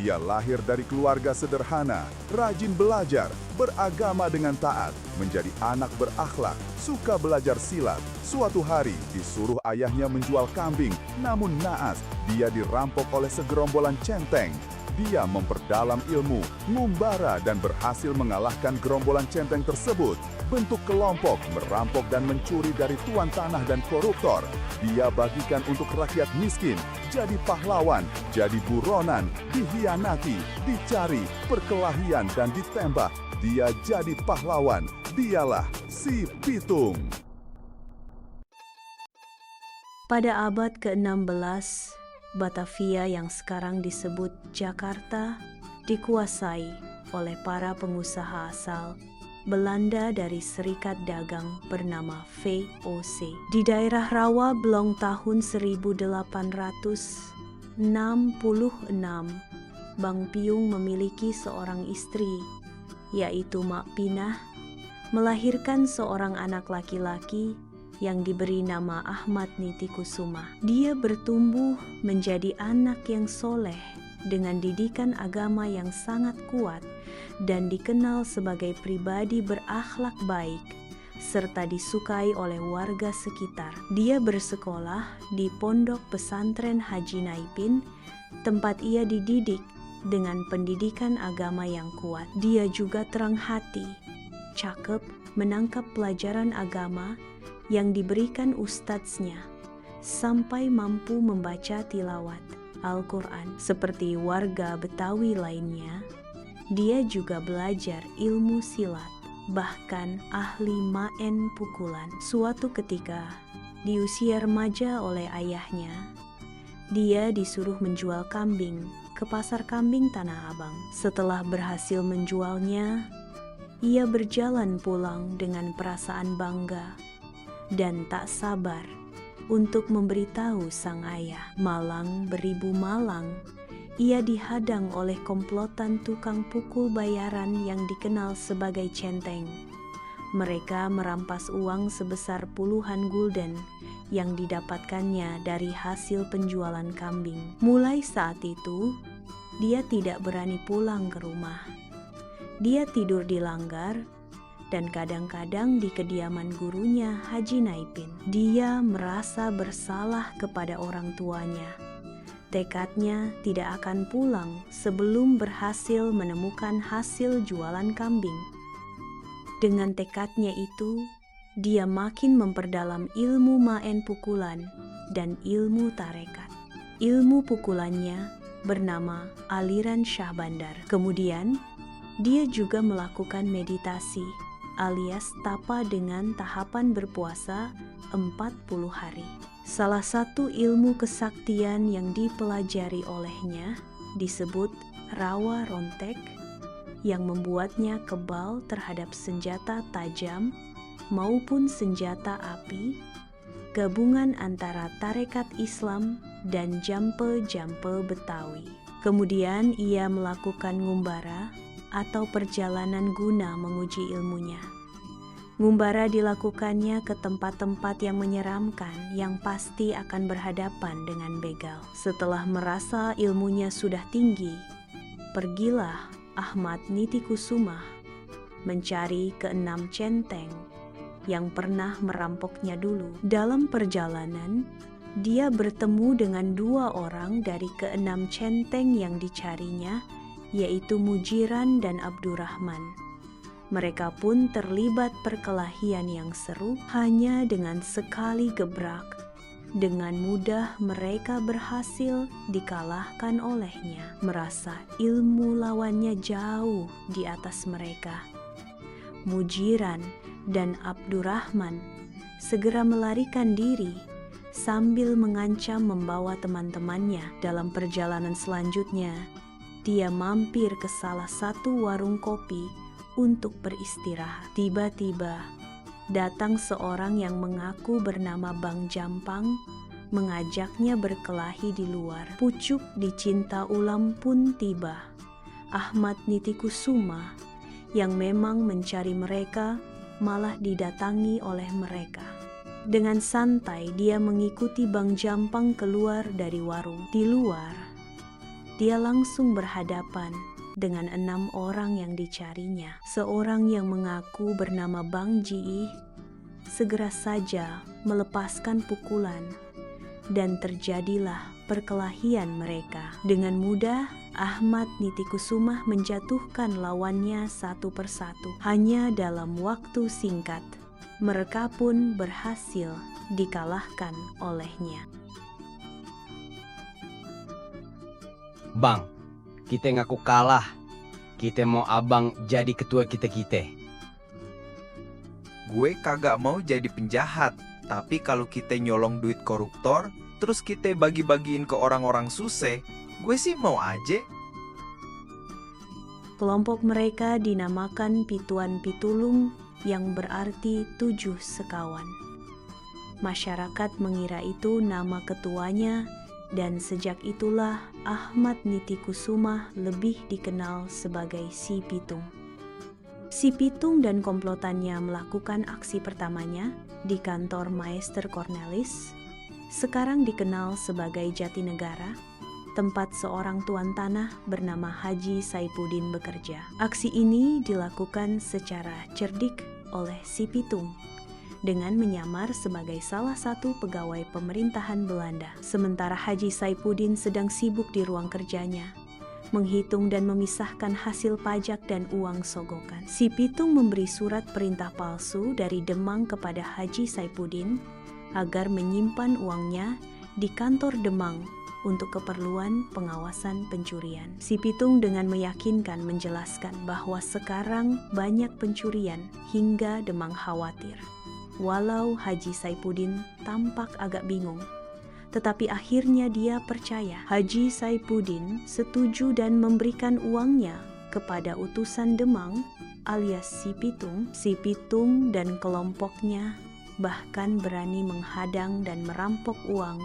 Dia lahir dari keluarga sederhana, rajin belajar, beragama dengan taat, menjadi anak berakhlak, suka belajar silat. Suatu hari disuruh ayahnya menjual kambing, namun naas, dia dirampok oleh segerombolan centeng. Dia memperdalam ilmu, ngumbara dan berhasil mengalahkan gerombolan centeng tersebut. Bentuk kelompok merampok dan mencuri dari tuan tanah dan koruptor. Dia bagikan untuk rakyat miskin, jadi pahlawan, jadi buronan, dihianati, dicari, perkelahian dan ditembak. Dia jadi pahlawan, dialah si Pitung. Pada abad ke-16, Batavia yang sekarang disebut Jakarta dikuasai oleh para pengusaha asal Belanda dari Serikat Dagang bernama VOC. Di daerah Rawa Blong tahun 1866, Bang Piung memiliki seorang istri, yaitu Mak Pinah, melahirkan seorang anak laki-laki yang diberi nama Ahmad Nitikusuma. Dia bertumbuh menjadi anak yang soleh dengan didikan agama yang sangat kuat dan dikenal sebagai pribadi berakhlak baik serta disukai oleh warga sekitar. Dia bersekolah di Pondok Pesantren Haji Naipin, tempat ia dididik dengan pendidikan agama yang kuat. Dia juga terang hati, cakep, menangkap pelajaran agama yang diberikan ustadznya, sampai mampu membaca tilawat Al-Quran seperti warga Betawi lainnya. Dia juga belajar ilmu silat, bahkan ahli main pukulan. Suatu ketika, di usia remaja oleh ayahnya, dia disuruh menjual kambing ke pasar kambing Tanah Abang. Setelah berhasil menjualnya, ia berjalan pulang dengan perasaan bangga dan tak sabar untuk memberitahu sang ayah. Malang beribu malang, ia dihadang oleh komplotan tukang pukul bayaran yang dikenal sebagai centeng. Mereka merampas uang sebesar puluhan gulden yang didapatkannya dari hasil penjualan kambing. Mulai saat itu, dia tidak berani pulang ke rumah. Dia tidur di langgar dan kadang-kadang di kediaman gurunya Haji Naipin. Dia merasa bersalah kepada orang tuanya. Tekadnya tidak akan pulang sebelum berhasil menemukan hasil jualan kambing. Dengan tekadnya itu, dia makin memperdalam ilmu main pukulan dan ilmu tarekat. Ilmu pukulannya bernama aliran Syah Bandar. Kemudian, dia juga melakukan meditasi alias tapa dengan tahapan berpuasa 40 hari. Salah satu ilmu kesaktian yang dipelajari olehnya disebut rawa rontek, yang membuatnya kebal terhadap senjata tajam maupun senjata api, gabungan antara tarekat Islam dan jampe-jampe Betawi. Kemudian ia melakukan ngumbara atau perjalanan guna menguji ilmunya. Ngumbara dilakukannya ke tempat-tempat yang menyeramkan yang pasti akan berhadapan dengan begal. Setelah merasa ilmunya sudah tinggi, pergilah Ahmad Nitikusuma mencari ke-6 centeng yang pernah merampoknya dulu. Dalam perjalanan, dia bertemu dengan 2 orang dari ke-6 centeng yang dicarinya, yaitu Mujiran dan Abdurrahman. Mereka pun terlibat perkelahian yang seru. Hanya dengan sekali gebrak, dengan mudah mereka berhasil dikalahkan olehnya. Merasa ilmu lawannya jauh di atas mereka, Mujiran dan Abdurrahman segera melarikan diri sambil mengancam membawa teman-temannya. Dalam perjalanan selanjutnya, dia mampir ke salah satu warung kopi untuk beristirahat. Tiba-tiba datang seorang yang mengaku bernama Bang Jampang, mengajaknya berkelahi di luar. Pucuk dicinta ulam pun tiba. Ahmad Nitikusuma yang memang mencari mereka malah didatangi oleh mereka. Dengan santai dia mengikuti Bang Jampang keluar dari warung. Di luar, dia langsung berhadapan dengan 6 orang yang dicarinya. Seorang yang mengaku bernama Bang Ji segera saja melepaskan pukulan dan terjadilah perkelahian mereka. Dengan mudah, Ahmad Nitikusuma menjatuhkan lawannya satu persatu. Hanya dalam waktu singkat, mereka pun berhasil dikalahkan olehnya. Bang, kita ngaku kalah. Kita mau abang jadi ketua kita-kita. Gue kagak mau jadi penjahat, tapi kalau kita nyolong duit koruptor, terus kita bagi-bagiin ke orang-orang susah, gue sih mau aja. Kelompok mereka dinamakan Pituan Pitulung yang berarti 7 sekawan. Masyarakat mengira itu nama ketuanya, dan sejak itulah Ahmad Nitikusuma lebih dikenal sebagai Si Pitung. Si Pitung dan komplotannya melakukan aksi pertamanya di kantor Maester Cornelis, sekarang dikenal sebagai Jatinegara, tempat seorang tuan tanah bernama Haji Saipudin bekerja. Aksi ini dilakukan secara cerdik oleh Si Pitung dengan menyamar sebagai salah satu pegawai pemerintahan Belanda. Sementara Haji Saipudin sedang sibuk di ruang kerjanya, menghitung dan memisahkan hasil pajak dan uang sogokan. Si Pitung memberi surat perintah palsu dari Demang kepada Haji Saipudin agar menyimpan uangnya di kantor Demang untuk keperluan pengawasan pencurian. Si Pitung dengan meyakinkan menjelaskan bahwa sekarang banyak pencurian hingga Demang khawatir. Walau Haji Saipudin tampak agak bingung, tetapi akhirnya dia percaya. Haji Saipudin setuju dan memberikan uangnya kepada utusan Demang alias Si Pitung. Si Pitung dan kelompoknya bahkan berani menghadang dan merampok uang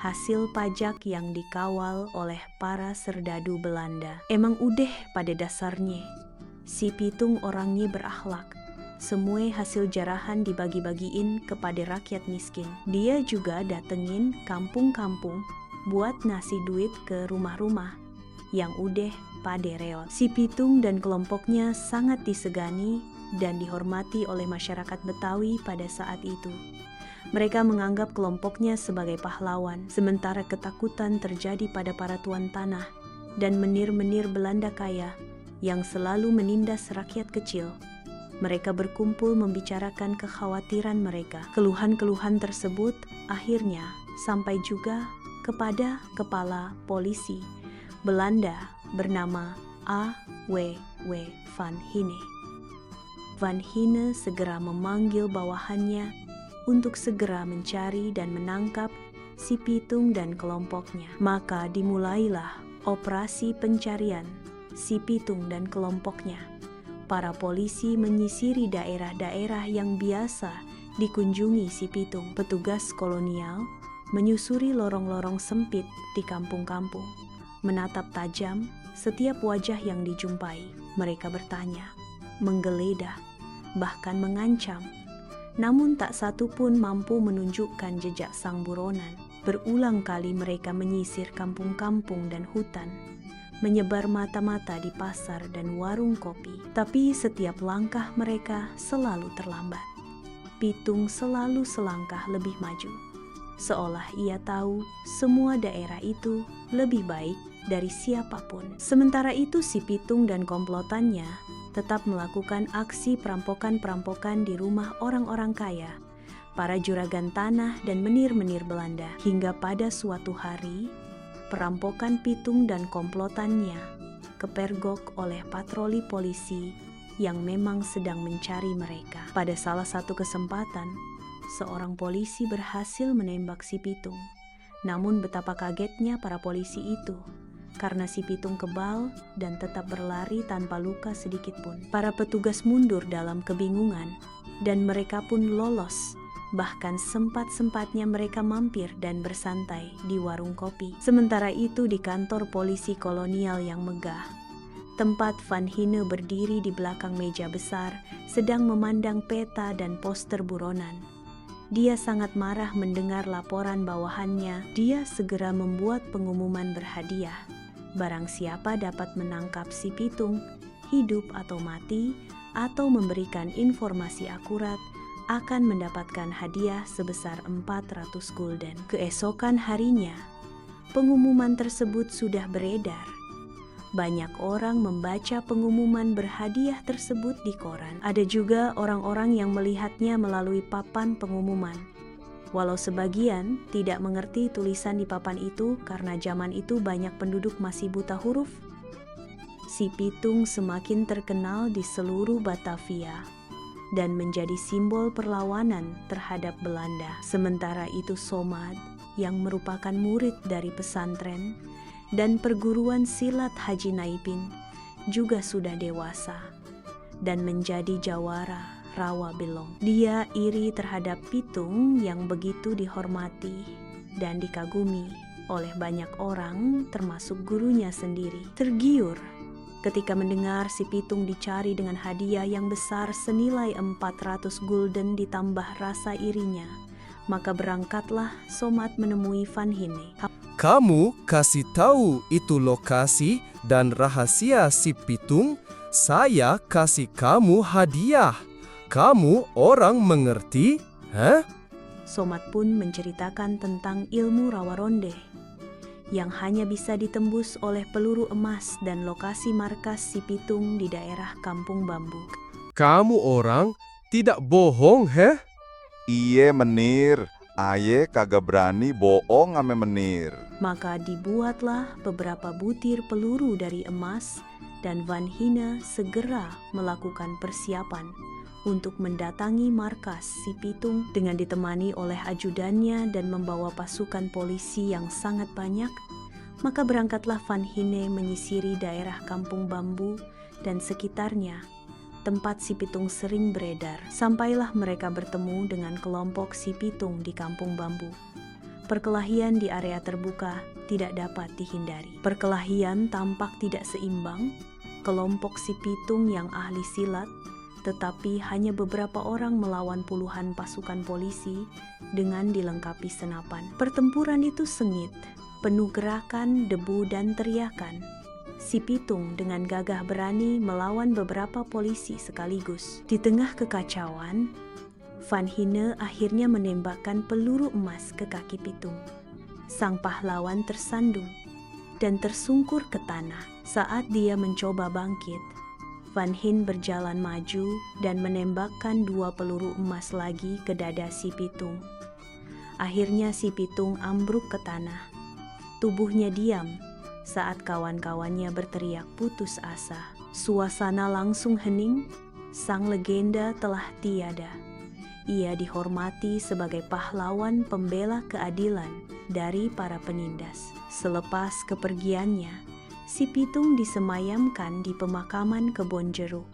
hasil pajak yang dikawal oleh para serdadu Belanda. Emang udah pada dasarnya, Si Pitung orangnya berakhlak. Semua hasil jarahan dibagi-bagiin kepada rakyat miskin. Dia juga datengin kampung-kampung buat nasi duit ke rumah-rumah yang udah pada reot. Si Pitung dan kelompoknya sangat disegani dan dihormati oleh masyarakat Betawi pada saat itu. Mereka menganggap kelompoknya sebagai pahlawan, sementara ketakutan terjadi pada para tuan tanah dan menir-menir Belanda kaya yang selalu menindas rakyat kecil. Mereka berkumpul membicarakan kekhawatiran mereka. Keluhan-keluhan tersebut akhirnya sampai juga kepada kepala polisi Belanda bernama A.W.W. van Hine. Van Hine segera memanggil bawahannya untuk segera mencari dan menangkap Si Pitung dan kelompoknya. Maka dimulailah operasi pencarian Si Pitung dan kelompoknya. Para polisi menyisiri daerah-daerah yang biasa dikunjungi Si Pitung. Petugas kolonial menyusuri lorong-lorong sempit di kampung-kampung, menatap tajam setiap wajah yang dijumpai. Mereka bertanya, menggeledah, bahkan mengancam. Namun tak satu pun mampu menunjukkan jejak sang buronan. Berulang kali mereka menyisir kampung-kampung dan hutan, menyebar mata-mata di pasar dan warung kopi. Tapi setiap langkah mereka selalu terlambat. Pitung selalu selangkah lebih maju, seolah ia tahu semua daerah itu lebih baik dari siapapun. Sementara itu Si Pitung dan komplotannya tetap melakukan aksi perampokan-perampokan di rumah orang-orang kaya, para juragan tanah dan menir-menir Belanda. Hingga pada suatu hari, perampokan Pitung dan komplotannya kepergok oleh patroli polisi yang memang sedang mencari mereka. Pada salah satu kesempatan, seorang polisi berhasil menembak Si Pitung. Namun betapa kagetnya para polisi itu, karena Si Pitung kebal dan tetap berlari tanpa luka sedikit pun. Para petugas mundur dalam kebingungan, dan mereka pun lolos. Bahkan sempat-sempatnya mereka mampir dan bersantai di warung kopi. Sementara itu di kantor polisi kolonial yang megah, tempat Van Hine berdiri di belakang meja besar, sedang memandang peta dan poster buronan. Dia sangat marah mendengar laporan bawahannya. Dia segera membuat pengumuman berhadiah Barang siapa dapat menangkap si pitung, hidup atau mati, atau memberikan informasi akurat, akan mendapatkan hadiah sebesar 400 gulden. Keesokan harinya, pengumuman tersebut sudah beredar. Banyak orang membaca pengumuman berhadiah tersebut di koran. Ada juga orang-orang yang melihatnya melalui papan pengumuman. Walau sebagian tidak mengerti tulisan di papan itu karena zaman itu banyak penduduk masih buta huruf, si pitung semakin terkenal di seluruh Batavia dan menjadi simbol perlawanan terhadap Belanda. Sementara itu Somad, yang merupakan murid dari pesantren dan perguruan silat Haji Naipin, juga sudah dewasa dan menjadi jawara Rawa Belong. Dia iri terhadap pitung yang begitu dihormati dan dikagumi oleh banyak orang, termasuk gurunya sendiri. Tergiur ketika mendengar si pitung dicari dengan hadiah yang besar senilai 400 gulden ditambah rasa irinya, maka berangkatlah Somad menemui Van Hine. Kamu kasih tahu itu lokasi dan rahasia si pitung, saya kasih kamu hadiah. Kamu orang mengerti? Hah? Somad pun menceritakan tentang ilmu rawa ronde yang hanya bisa ditembus oleh peluru emas dan lokasi markas si pitung di daerah Kampung Bambu. Kamu orang tidak bohong, heh? Iye menir, aye kagak berani bohong ame menir. Maka dibuatlah beberapa butir peluru dari emas dan Van Hine segera melakukan persiapan untuk mendatangi markas si pitung dengan ditemani oleh ajudannya dan membawa pasukan polisi yang sangat banyak. Maka berangkatlah Van Hine menyisiri daerah Kampung Bambu dan sekitarnya, tempat si pitung sering beredar. Sampailah mereka bertemu dengan kelompok si pitung di Kampung Bambu. Perkelahian di area terbuka tidak dapat dihindari. Perkelahian tampak tidak seimbang. Kelompok si pitung yang ahli silat, tetapi hanya beberapa orang melawan puluhan pasukan polisi dengan dilengkapi senapan. Pertempuran itu sengit, penuh gerakan, debu, dan teriakan. Si pitung dengan gagah berani melawan beberapa polisi sekaligus. Di tengah kekacauan, Van Hine akhirnya menembakkan peluru emas ke kaki pitung. Sang pahlawan tersandung dan tersungkur ke tanah. Saat dia mencoba bangkit, Van Hine berjalan maju dan menembakkan 2 peluru emas lagi ke dada si pitung. Akhirnya si pitung ambruk ke tanah. Tubuhnya diam saat kawan-kawannya berteriak putus asa. Suasana langsung hening, sang legenda telah tiada. Ia dihormati sebagai pahlawan pembela keadilan dari para penindas. Selepas kepergiannya, si pitung disemayamkan di pemakaman Kebon Jeruk.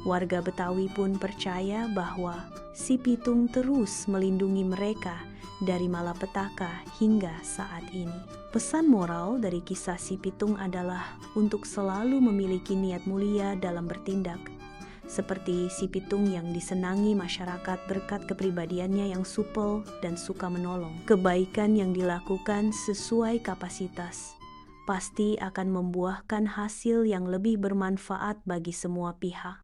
Warga Betawi pun percaya bahwa si pitung terus melindungi mereka dari malapetaka hingga saat ini. Pesan moral dari kisah si pitung adalah untuk selalu memiliki niat mulia dalam bertindak, seperti si pitung yang disenangi masyarakat berkat kepribadiannya yang supel dan suka menolong. Kebaikan yang dilakukan sesuai kapasitas pasti akan membuahkan hasil yang lebih bermanfaat bagi semua pihak.